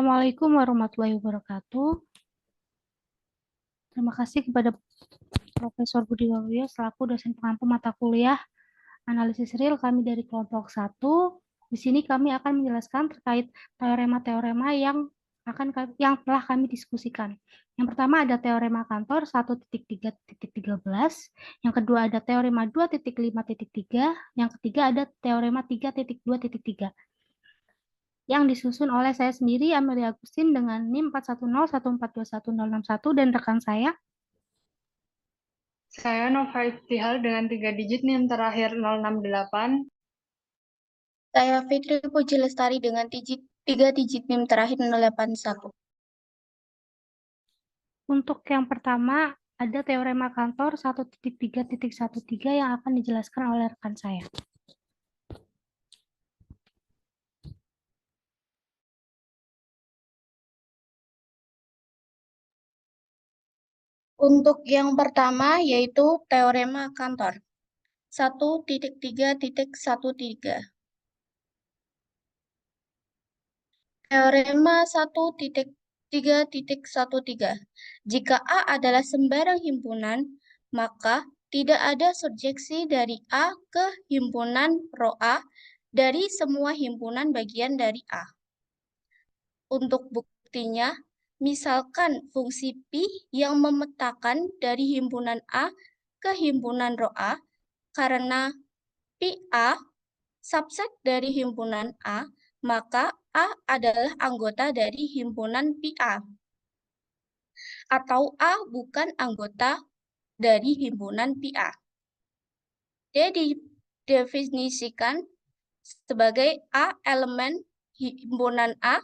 Assalamualaikum warahmatullahi wabarakatuh. Terima kasih kepada Profesor Budi Waluyo selaku dosen pengampu mata kuliah analisis real kami dari kelompok 1. Di sini kami akan menjelaskan terkait teorema-teorema yang telah kami diskusikan. Yang pertama ada teorema Cantor 1.3.13, yang kedua ada teorema 2.5.3, yang ketiga ada teorema 3.2.3. Yang disusun oleh saya sendiri, Amelia Agustin, dengan NIM 410142161 dan rekan saya. Saya Nova Iftihal dengan 3 digit NIM terakhir 068. Saya Fitri Puji Lestari dengan 3 digit NIM terakhir 081. Untuk yang pertama, ada teorema Cantor 1.3.13 yang akan dijelaskan oleh rekan saya. Untuk yang pertama yaitu teorema Cantor 1.3.13. Teorema 1.3.13. Jika A adalah sembarang himpunan, maka tidak ada surjeksi dari A ke himpunan rho A dari semua himpunan bagian dari A. Untuk buktinya, misalkan fungsi Pi yang memetakan dari himpunan A ke himpunan rho A, karena Pi A subset dari himpunan A, maka A adalah anggota dari himpunan Pi A. Atau A bukan anggota dari himpunan Pi A. D didefinisikan sebagai A elemen himpunan A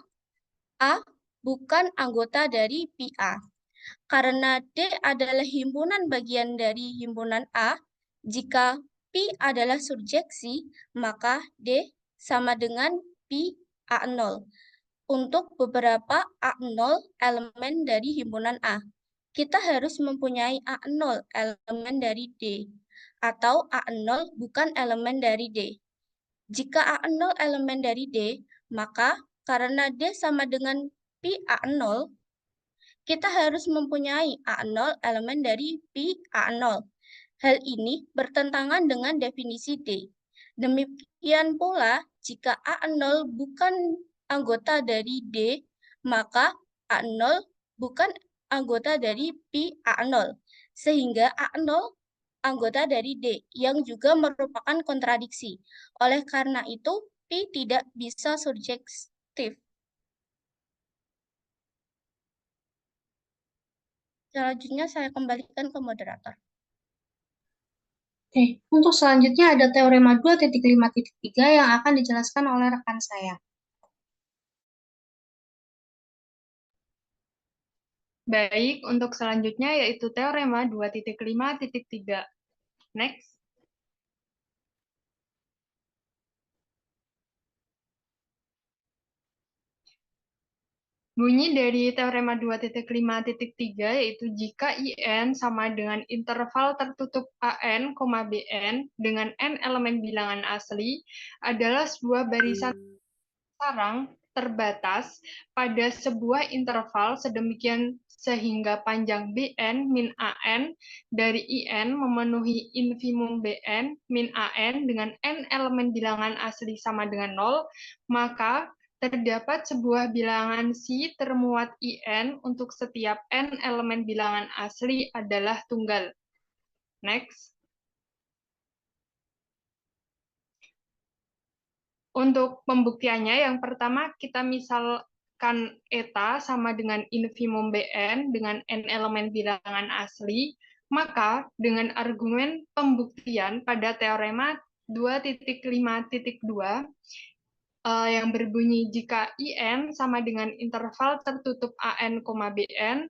bukan anggota dari Pi A. Karena D adalah himpunan bagian dari himpunan A, jika Pi adalah surjeksi, maka D sama dengan Pi A0. Untuk beberapa A0 elemen dari himpunan A, kita harus mempunyai A0 elemen dari D, atau A0 bukan elemen dari D. Jika A0 elemen dari D, maka karena D sama dengan Pi A0, kita harus mempunyai A0 elemen dari Pi A0. Hal ini bertentangan dengan definisi D. Demikian pula, jika A0 bukan anggota dari D, maka A0 bukan anggota dari Pi A0. Sehingga A0 anggota dari D, yang juga merupakan kontradiksi. Oleh karena itu, Pi tidak bisa surjektif. Selanjutnya saya kembalikan ke moderator. Oke, untuk selanjutnya ada teorema 2.5.3 yang akan dijelaskan oleh rekan saya. Baik, untuk selanjutnya yaitu teorema 2.5.3. Next. Bunyi dari teorema 2.5.3 yaitu jika IN sama dengan interval tertutup AN, BN dengan N elemen bilangan asli adalah sebuah barisan sarang terbatas pada sebuah interval sedemikian sehingga panjang BN min AN dari IN memenuhi infimum BN min AN dengan N elemen bilangan asli sama dengan 0, maka terdapat sebuah bilangan C termuat IN untuk setiap N elemen bilangan asli adalah tunggal. Next. Untuk pembuktiannya, yang pertama kita misalkan eta sama dengan infimum BN dengan N elemen bilangan asli, maka dengan argumen pembuktian pada teorema 2.5.2 yang berbunyi jika IN sama dengan interval tertutup AN, BN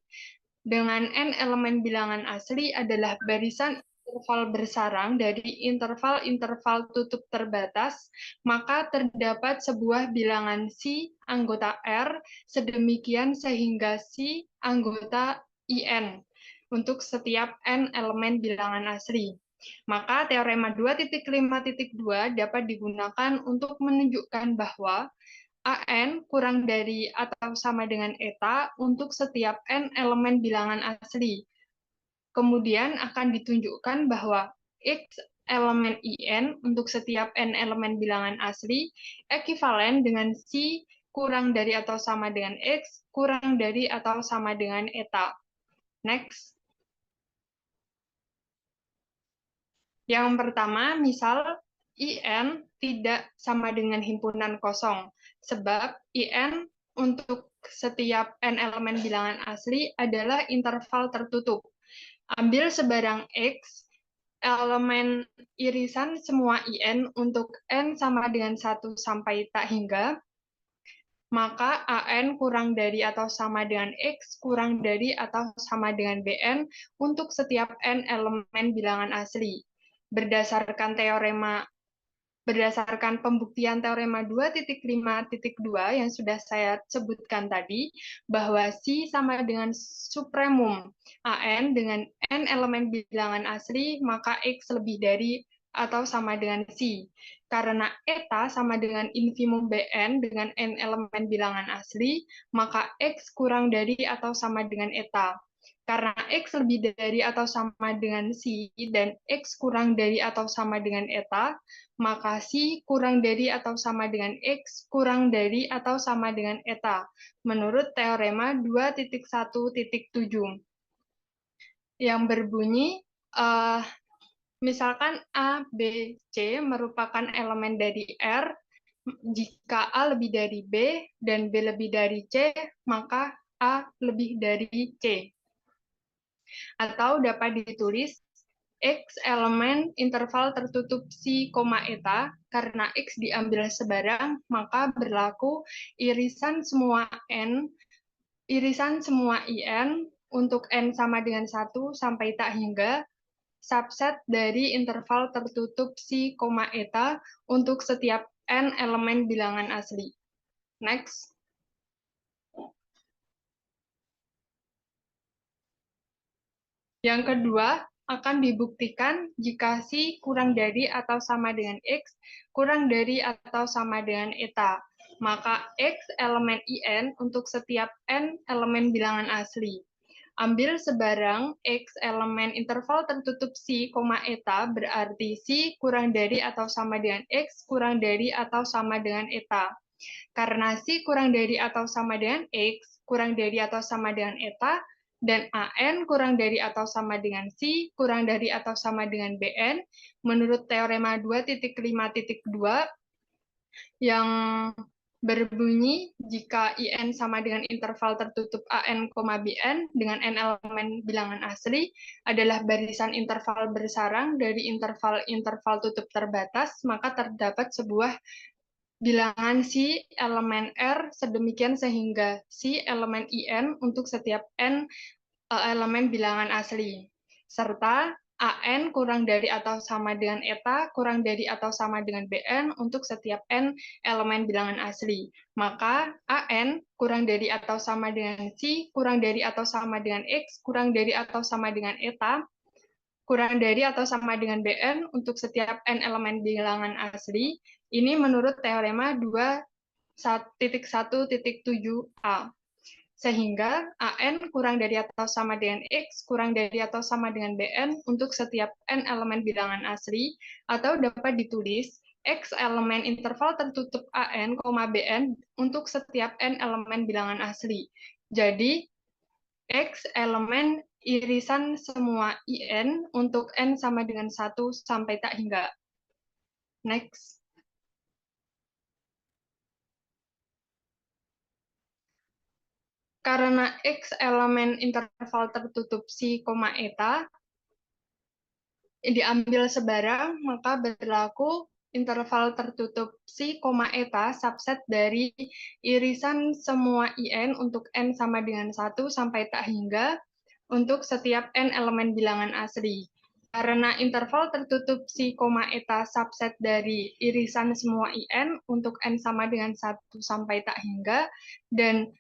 dengan N elemen bilangan asli adalah barisan interval bersarang dari interval-interval tutup terbatas, maka terdapat sebuah bilangan C anggota R sedemikian sehingga C anggota IN untuk setiap N elemen bilangan asli. Maka teorema 2.5.2 dapat digunakan untuk menunjukkan bahwa AN kurang dari atau sama dengan eta untuk setiap N elemen bilangan asli. Kemudian akan ditunjukkan bahwa X elemen IN untuk setiap N elemen bilangan asli ekivalen dengan C kurang dari atau sama dengan X kurang dari atau sama dengan eta. Next. Yang pertama, misal IN tidak sama dengan himpunan kosong, sebab IN untuk setiap N elemen bilangan asli adalah interval tertutup. Ambil sebarang X, elemen irisan semua IN untuk N sama dengan 1 sampai tak hingga, maka AN kurang dari atau sama dengan X kurang dari atau sama dengan BN untuk setiap N elemen bilangan asli. Berdasarkan pembuktian teorema 2.5.2 yang sudah saya sebutkan tadi, bahwa C sama dengan supremum AN dengan N elemen bilangan asli, maka X lebih dari atau sama dengan C. Karena eta sama dengan infimum BN dengan N elemen bilangan asli, maka X kurang dari atau sama dengan eta. Karena X lebih dari atau sama dengan C dan X kurang dari atau sama dengan eta, maka C kurang dari atau sama dengan X kurang dari atau sama dengan eta, menurut teorema 2.1.7. Yang berbunyi, misalkan A, B, C merupakan elemen dari R, jika A lebih dari B dan B lebih dari C, maka A lebih dari C. Atau dapat ditulis X elemen interval tertutup C, eta, karena X diambil sebarang, maka berlaku irisan semua N, irisan semua IN untuk N sama dengan 1 sampai tak hingga, subset dari interval tertutup C, eta untuk setiap N elemen bilangan asli. Next. Yang kedua, akan dibuktikan jika C kurang dari atau sama dengan X, kurang dari atau sama dengan eta. Maka X elemen IN untuk setiap N elemen bilangan asli. Ambil sebarang X elemen interval tertutup C, eta, berarti C kurang dari atau sama dengan X, kurang dari atau sama dengan eta. Karena C kurang dari atau sama dengan X, kurang dari atau sama dengan eta, dan AN kurang dari atau sama dengan C, kurang dari atau sama dengan BN, menurut teorema 2.5.2, yang berbunyi jika IN sama dengan interval tertutup AN, BN dengan N elemen bilangan asli adalah barisan interval bersarang dari interval-interval tutup terbatas, maka terdapat sebuah bilangan C elemen R sedemikian sehingga C elemen IN untuk setiap N elemen bilangan asli, serta AN kurang dari atau sama dengan eta kurang dari atau sama dengan BN untuk setiap N elemen bilangan asli. Maka AN kurang dari atau sama dengan C kurang dari atau sama dengan X kurang dari atau sama dengan eta kurang dari atau sama dengan BN untuk setiap N elemen bilangan asli. Ini menurut teorema 2.1.7a. Sehingga AN kurang dari atau sama dengan X kurang dari atau sama dengan BN untuk setiap N elemen bilangan asli, atau dapat ditulis X elemen interval tertutup AN, BN untuk setiap N elemen bilangan asli. Jadi, X elemen irisan semua IN untuk N sama dengan 1 sampai tak hingga. Next. Karena X elemen interval tertutup C, eta diambil sebarang, maka berlaku interval tertutup C, eta subset dari irisan semua IN untuk N sama dengan 1 sampai tak hingga untuk setiap N elemen bilangan asli. Karena interval tertutup C, eta subset dari irisan semua IN untuk N sama dengan 1 sampai tak hingga, dan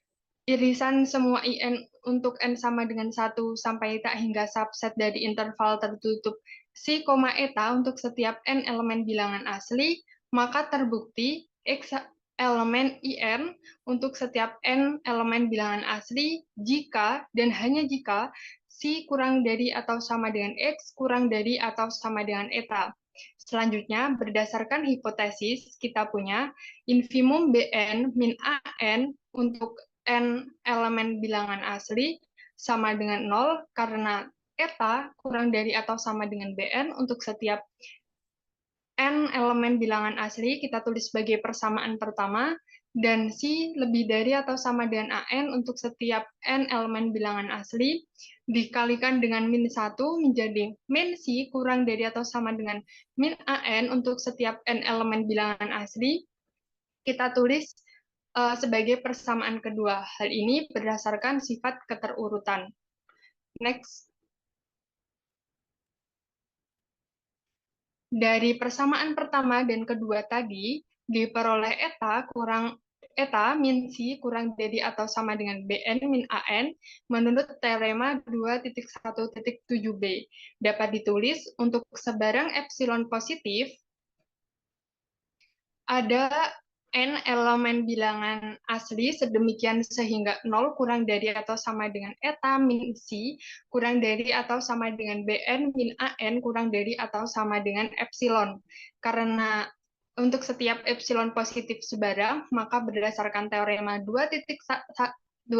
irisan semua IN untuk N sama dengan 1 sampai tak hingga subset dari interval tertutup C, eta untuk setiap N elemen bilangan asli, maka terbukti X elemen IN untuk setiap N elemen bilangan asli jika dan hanya jika Si kurang dari atau sama dengan X kurang dari atau sama dengan eta. Selanjutnya, berdasarkan hipotesis, kita punya infimum Bn min An untuk N elemen bilangan asli sama dengan 0 karena eta kurang dari atau sama dengan Bn untuk setiap N elemen bilangan asli kita tulis sebagai persamaan pertama, dan Si lebih dari atau sama dengan AN untuk setiap N elemen bilangan asli, dikalikan dengan min 1 menjadi min Si kurang dari atau sama dengan min AN untuk setiap N elemen bilangan asli, kita tulis sebagai persamaan kedua. Hal ini berdasarkan sifat keterurutan. Next. Dari persamaan pertama dan kedua tadi, diperoleh eta min Si kurang dari atau sama dengan Bn min An menurut teorema 2.1.7b. Dapat ditulis untuk sebarang epsilon positif, ada N elemen bilangan asli sedemikian sehingga 0 kurang dari atau sama dengan eta min Si kurang dari atau sama dengan Bn min An kurang dari atau sama dengan epsilon. Karena untuk setiap epsilon positif sebarang, maka berdasarkan teorema 2.1.9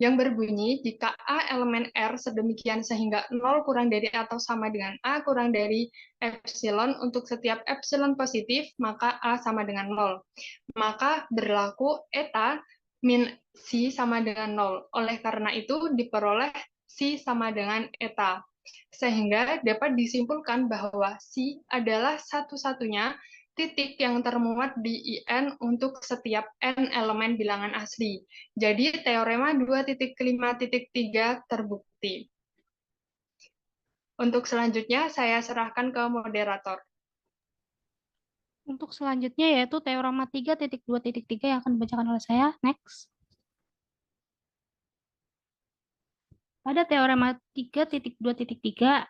yang berbunyi jika A elemen R sedemikian sehingga 0 kurang dari atau sama dengan A kurang dari epsilon untuk setiap epsilon positif, maka A sama dengan 0. Maka berlaku eta min Si sama dengan 0. Oleh karena itu diperoleh Si sama dengan eta. Sehingga dapat disimpulkan bahwa Si adalah satu-satunya titik yang termuat di IN untuk setiap N elemen bilangan asli. Jadi teorema 2.5.3 terbukti. Untuk selanjutnya, saya serahkan ke moderator. Untuk selanjutnya yaitu teorema 3.2.3 yang akan dibacakan oleh saya. Next. Pada teorema 3.2.3,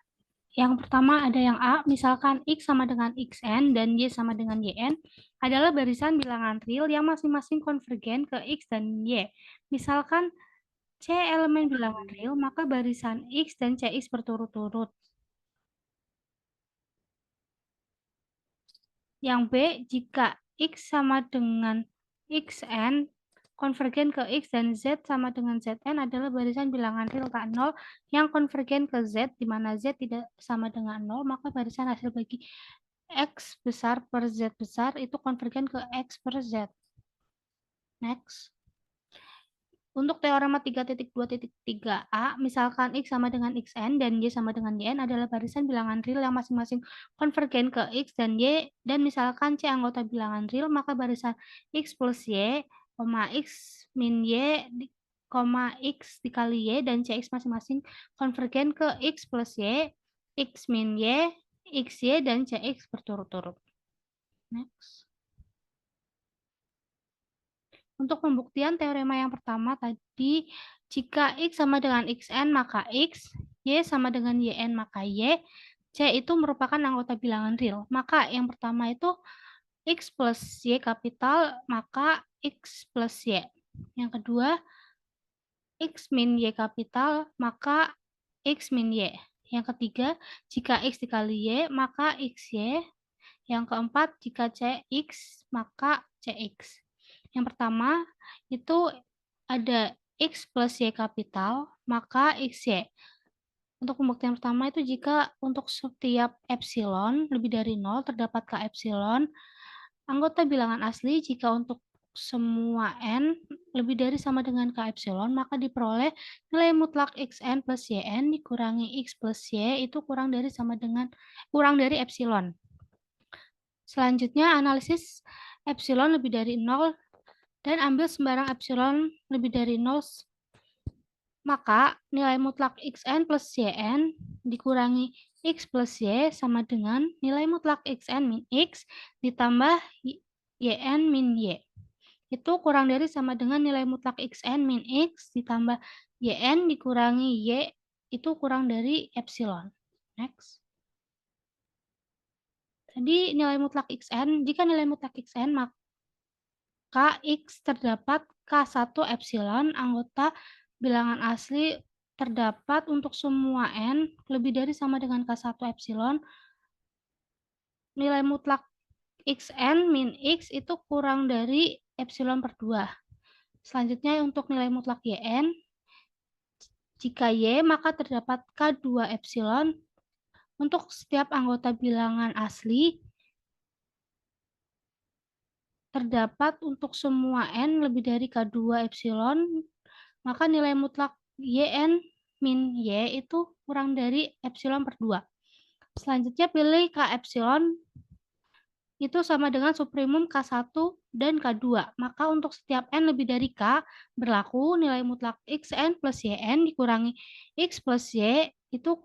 yang pertama ada yang A, misalkan X sama dengan XN dan Y sama dengan YN, adalah barisan bilangan real yang masing-masing konvergen ke X dan Y. Misalkan C elemen bilangan real, maka barisan X dan CX berturut-turut. Yang B, jika X sama dengan XN, konvergen ke X dan Z sama dengan ZN adalah barisan bilangan real tak 0 yang konvergen ke Z, di mana Z tidak sama dengan 0, maka barisan hasil bagi X besar per Z besar itu konvergen ke X per Z. Next. Untuk teorema 3.2.3a, misalkan X sama dengan XN dan Y sama dengan YN adalah barisan bilangan real yang masing-masing konvergen ke X dan Y, dan misalkan C anggota bilangan real, maka barisan X plus Y, X min Y, X dikali Y, dan CX masing-masing konvergen ke X plus Y, X min Y, XY, dan CX berturut-turut. Next. Untuk pembuktian teorema yang pertama tadi, jika X sama dengan XN maka X, Y sama dengan YN maka Y, C itu merupakan anggota bilangan real. Maka yang pertama itu X plus Y kapital, maka X plus Y. Yang kedua, X min Y kapital, maka X min Y. Yang ketiga, jika X dikali Y, maka XY. Yang keempat, jika CX, maka CX. Yang pertama, itu ada X plus Y kapital, maka XY. Untuk pembuktian pertama itu jika untuk setiap epsilon lebih dari 0 terdapat K epsilon, anggota bilangan asli jika untuk semua N lebih dari sama dengan K epsilon, maka diperoleh nilai mutlak XN plus YN dikurangi X plus Y itu kurang dari epsilon. Selanjutnya, analisis epsilon lebih dari 0 dan ambil sembarang epsilon lebih dari 0, maka nilai mutlak XN plus YN dikurangi X plus Y sama dengan nilai mutlak XN min X ditambah YN min Y. Itu kurang dari sama dengan nilai mutlak XN min X ditambah YN dikurangi Y, itu kurang dari epsilon. Next. Tadi nilai mutlak Xn, jika nilai mutlak Xn, maka X terdapat K1 epsilon anggota bilangan asli terdapat untuk semua N lebih dari sama dengan K1 epsilon. Nilai mutlak Xn min X itu kurang dari epsilon per 2. Selanjutnya untuk nilai mutlak Yn, jika Y maka terdapat K2 epsilon untuk setiap anggota bilangan asli terdapat untuk semua N lebih dari K2 epsilon, maka nilai mutlak Yn min Y itu kurang dari epsilon per 2. Selanjutnya pilih K epsilon itu sama dengan suprimum K1 dan K2. Maka untuk setiap N lebih dari K berlaku nilai mutlak Xn plus Yn dikurangi X plus Y itu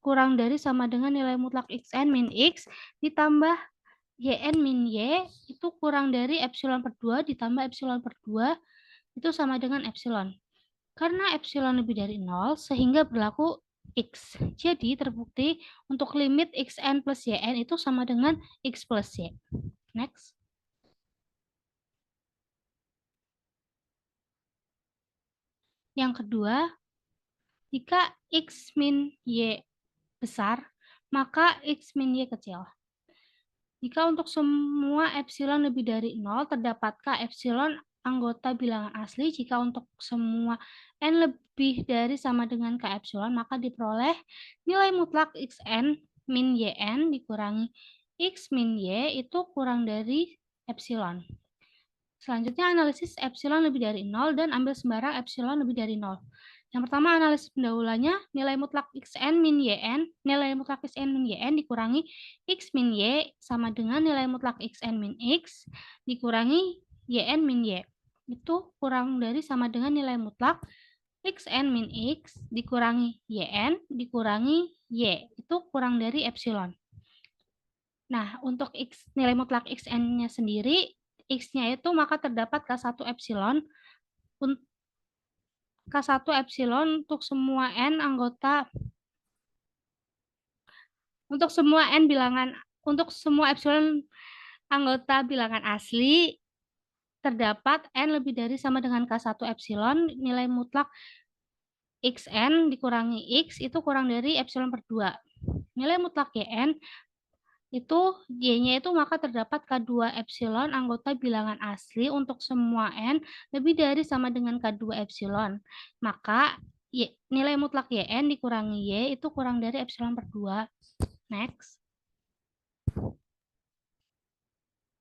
kurang dari sama dengan nilai mutlak Xn min X ditambah Yn min Y itu kurang dari epsilon per 2 ditambah epsilon per 2 itu sama dengan epsilon. Karena epsilon lebih dari 0 sehingga berlaku X. Jadi terbukti untuk limit Xn plus Yn itu sama dengan X plus Y. Next. Yang kedua, jika X min Y besar, maka X min Y kecil. Jika untuk semua epsilon lebih dari 0, terdapatkah epsilon anggota bilangan asli? Jika untuk semua N lebih dari sama dengan K epsilon, maka diperoleh nilai mutlak Xn min Yn dikurangi X min Y itu kurang dari epsilon. Selanjutnya analisis epsilon lebih dari 0 dan ambil sembarang epsilon lebih dari 0. Yang pertama analisis pendahulunya, nilai mutlak Xn min Yn, nilai mutlak Xn min Yn dikurangi X min Y sama dengan nilai mutlak Xn min X dikurangi Yn min Y. Itu kurang dari sama dengan nilai mutlak Xn min X dikurangi Yn dikurangi Y. Itu kurang dari epsilon. Nah, untuk nilai mutlak Xn-nya sendiri, X-nya itu maka terdapat K1 epsilon untuk semua N anggota untuk semua epsilon anggota bilangan asli terdapat N lebih dari sama dengan K1 epsilon nilai mutlak Xn dikurangi X itu kurang dari epsilon per 2. Nilai mutlak Yn itu Y-nya itu maka terdapat K2 epsilon anggota bilangan asli untuk semua N lebih dari sama dengan K2 epsilon. Maka nilai mutlak Yn dikurangi Y itu kurang dari epsilon per 2. Next.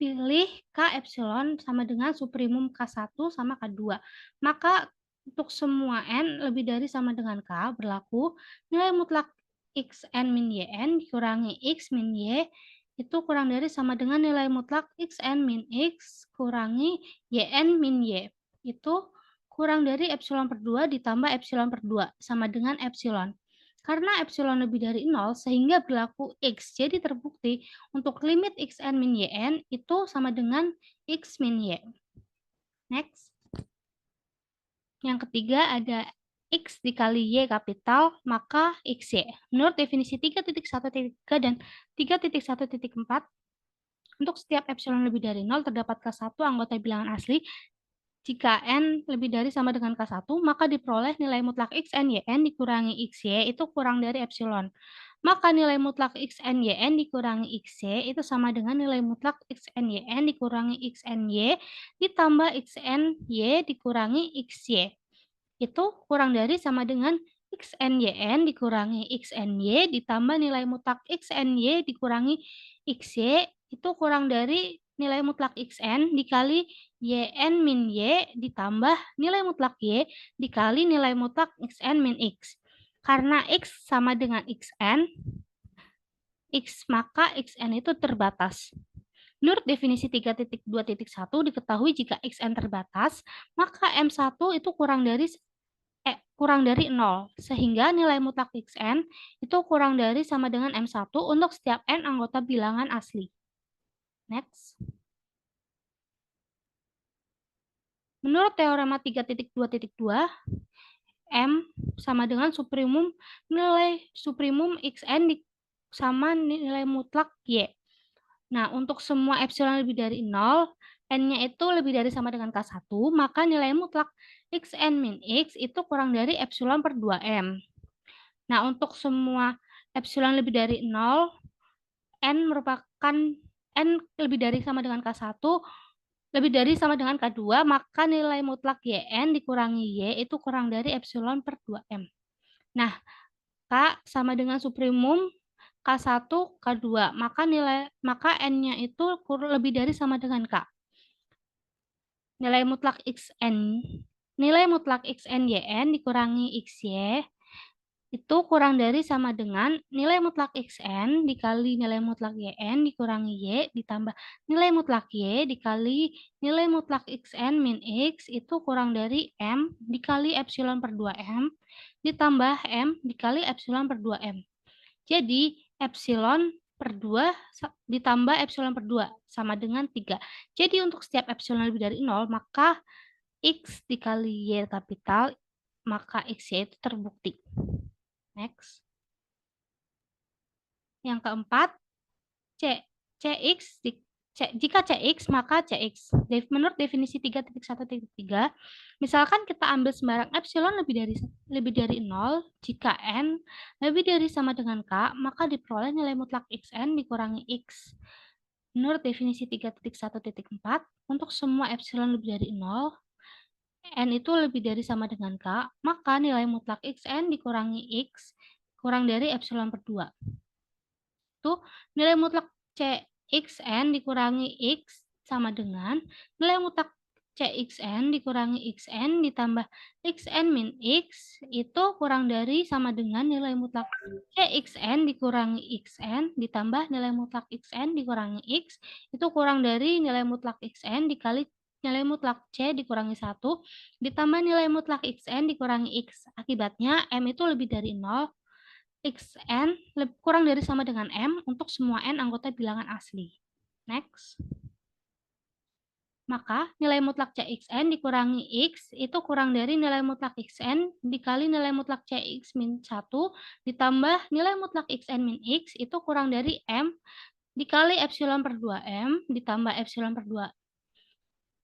Pilih K epsilon sama dengan suprimum K1 sama K2. Maka untuk semua N lebih dari sama dengan K berlaku nilai mutlak Xn min Yn dikurangi X min Y itu kurang dari sama dengan nilai mutlak Xn min X kurangi Yn min Y. Itu kurang dari epsilon per 2 ditambah epsilon per 2 sama dengan epsilon. Karena epsilon lebih dari 0 sehingga berlaku X. Jadi terbukti untuk limit Xn min Yn itu sama dengan X min Y. Next. Yang ketiga ada X dikali Y kapital, maka XY. Menurut definisi 3.1.3 dan 3.1.4, untuk setiap epsilon lebih dari 0, terdapat K1 anggota bilangan asli. Jika N lebih dari sama dengan K1, maka diperoleh nilai mutlak Xn Yn dikurangi XY itu kurang dari epsilon. Maka nilai mutlak Xn Yn dikurangi XY itu sama dengan nilai mutlak Xn Yn dikurangi Xny ditambah Xn Y dikurangi XY. Itu kurang dari sama dengan Xn-Yn dikurangi Xny ditambah nilai mutlak Xny dikurangi Xy itu kurang dari nilai mutlak Xn dikali Yn min Y ditambah nilai mutlak Y dikali nilai mutlak Xn min X. Karena X sama dengan Xn, maka Xn itu terbatas. Menurut definisi 3.2.1 diketahui jika Xn terbatas, maka M1 itu kurang dari 0, sehingga nilai mutlak Xn itu kurang dari sama dengan M1 untuk setiap N anggota bilangan asli. Next. Menurut teorema 3.2.2, M sama dengan nilai suprimum Xn sama nilai mutlak Y. Nah, untuk semua epsilon lebih dari 0, N-nya itu lebih dari sama dengan K1, maka nilai mutlak Xn min X itu kurang dari epsilon per 2M. Nah, untuk semua epsilon lebih dari 0, N merupakan N lebih dari sama dengan K1, lebih dari sama dengan K2, maka nilai mutlak Yn dikurangi Y itu kurang dari epsilon per 2M. Nah, K sama dengan supremum K1, K2, maka N-nya itu lebih dari sama dengan K. Nilai mutlak Xn Yn dikurangi Xy itu kurang dari sama dengan nilai mutlak Xn dikali nilai mutlak Yn dikurangi Y ditambah nilai mutlak Y dikali nilai mutlak Xn min X itu kurang dari M dikali epsilon per 2M ditambah M dikali epsilon per 2M. Jadi epsilon per 2 ditambah epsilon per 2 sama dengan 3. Jadi untuk setiap epsilon lebih dari 0 maka X dikali Y kapital maka XY itu terbukti. Next. Yang keempat, jika CX maka CX. Menurut definisi 3.1.3, misalkan kita ambil sembarang epsilon lebih dari 0, jika N lebih dari sama dengan K, maka diperoleh nilai mutlak Xn dikurangi X. Menurut definisi 3.1.4, untuk semua epsilon lebih dari 0, N itu lebih dari sama dengan K, maka nilai mutlak Xn dikurangi X kurang dari epsilon per 2. Itu nilai mutlak Cxn dikurangi X sama dengan nilai mutlak Cxn dikurangi Xn ditambah Xn min X itu kurang dari sama dengan nilai mutlak Cxn dikurangi Xn ditambah nilai mutlak Xn dikurangi X itu kurang dari nilai mutlak Xn dikali nilai mutlak C dikurangi 1 ditambah nilai mutlak Xn dikurangi X. Akibatnya M itu lebih dari 0. Xn kurang dari sama dengan M untuk semua N anggota bilangan asli. Next. Maka nilai mutlak Cxn dikurangi X itu kurang dari nilai mutlak Xn dikali nilai mutlak Cx min 1 ditambah nilai mutlak Xn min X itu kurang dari M dikali epsilon per 2M ditambah epsilon per 2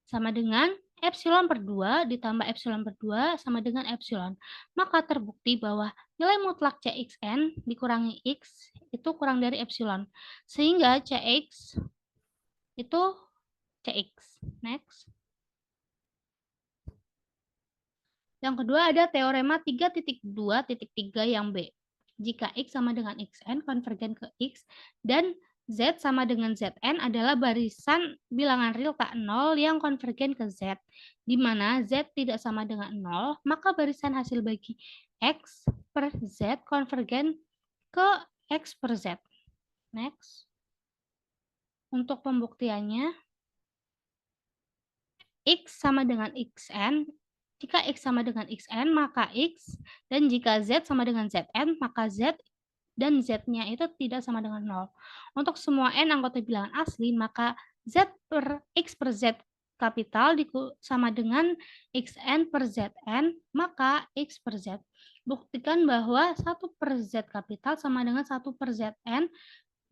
sama dengan epsilon per 2 ditambah epsilon per 2 sama dengan epsilon. Maka terbukti bahwa nilai mutlak Cxn dikurangi X itu kurang dari epsilon. Sehingga Cx itu Cx. Next. Yang kedua ada teorema 3.2.3 yang B. Jika X sama dengan Xn konvergen ke X dan Z sama dengan Zn adalah barisan bilangan real tak 0 yang konvergen ke Z, di mana Z tidak sama dengan 0, maka barisan hasil bagi X per Z konvergen ke X per Z. Next. Untuk pembuktiannya, X sama dengan Xn, jika X sama dengan Xn, maka X, dan jika Z sama dengan Zn, maka Z dan Z-nya itu tidak sama dengan 0. Untuk semua N anggota bilangan asli, maka Z per X per Z kapital sama dengan Xn per Zn, maka X per Z. Buktikan bahwa 1 per Z kapital sama dengan 1 per Zn,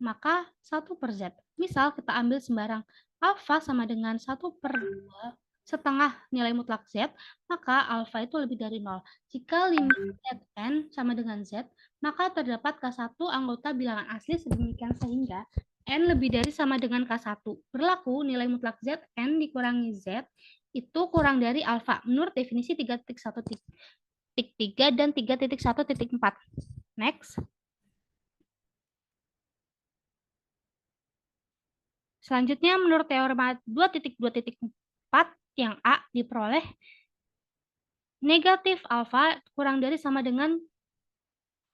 maka 1 per Z. Misal kita ambil sembarang alfa sama dengan 1 per 2 setengah nilai mutlak Z, maka alfa itu lebih dari 0. Jika limit Zn sama dengan Z, maka terdapat K1 anggota bilangan asli sedemikian sehingga N lebih dari sama dengan K1. Berlaku nilai mutlak Zn dikurangi Z itu kurang dari alfa menurut definisi 3.1.3 dan 3.1.4. Next. Selanjutnya menurut teorema 2.2.4 yang A diperoleh negatif alfa kurang dari sama dengan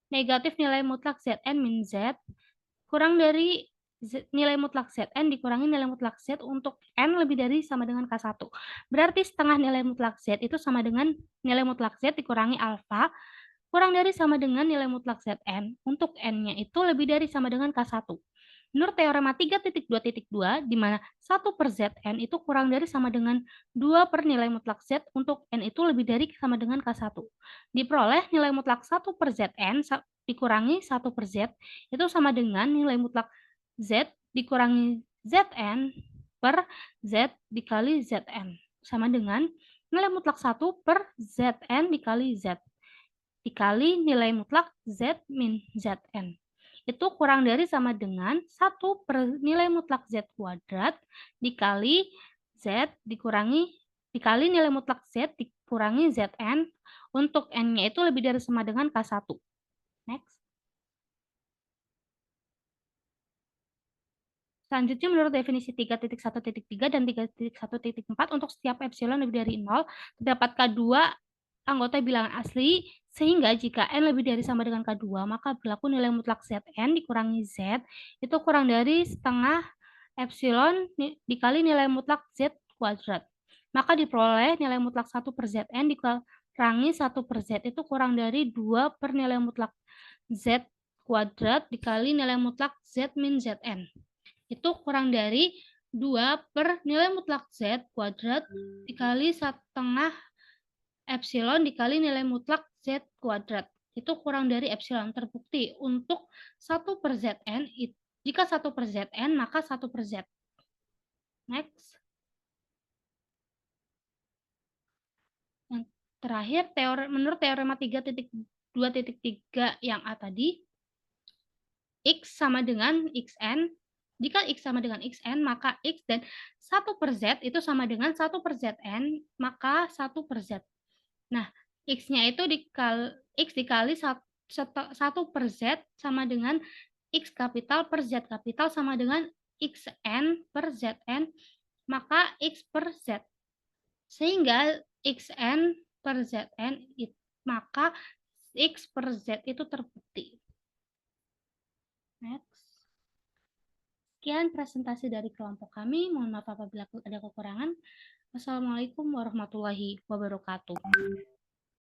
negatif nilai mutlak Zn min Z kurang dari nilai mutlak Zn dikurangi nilai mutlak Z untuk N lebih dari sama dengan K1. Berarti setengah nilai mutlak Z itu sama dengan nilai mutlak Z dikurangi alfa kurang dari sama dengan nilai mutlak Zn untuk N-nya itu lebih dari sama dengan K1. Menurut teorema 3.2.2, di mana 1 per Zn itu kurang dari sama dengan 2 per nilai mutlak Z untuk N itu lebih dari sama dengan K1. Diperoleh nilai mutlak 1 per Zn dikurangi 1 per Z itu sama dengan nilai mutlak Z dikurangi Zn per Z dikali Zn. Sama dengan nilai mutlak 1 per Zn dikali Z. Dikali nilai mutlak Z min Zn. Itu kurang dari sama dengan 1 per nilai mutlak Z kuadrat dikali Z dikali nilai mutlak Z dikurangi Zn. Untuk N-nya itu lebih dari sama dengan K1. Next. Selanjutnya menurut definisi 3.1.3 dan 3.1.4 untuk setiap epsilon lebih dari 0 terdapat K2 anggota bilangan asli sehingga jika N lebih dari sama dengan K2 maka berlaku nilai mutlak Zn dikurangi Z itu kurang dari setengah epsilon dikali nilai mutlak Z kuadrat. Maka diperoleh nilai mutlak 1 per Zn dikurangi 1 per Z itu kurang dari 2 per nilai mutlak Z kuadrat dikali nilai mutlak Z min Zn. Itu kurang dari 2 per nilai mutlak Z kuadrat dikali setengah epsilon dikali nilai mutlak Z kuadrat. Itu kurang dari epsilon. Terbukti untuk 1 per Zn, jika 1 per Zn maka 1 per Z. Next. Yang terakhir, menurut teorema 3.2.3 yang A tadi, X sama dengan Xn. Jika X sama dengan Xn, maka X dan 1 per Z itu sama dengan 1 per Zn, maka 1 per Z. Nah, X-nya itu X dikali 1 per Z sama dengan X kapital per Z kapital sama dengan Xn per Zn, maka X per Z. Sehingga Xn per Zn, maka X per Z itu terbukti. Next. Sekian presentasi dari kelompok kami. Mohon maaf apabila ada kekurangan. Wassalamualaikum warahmatullahi wabarakatuh.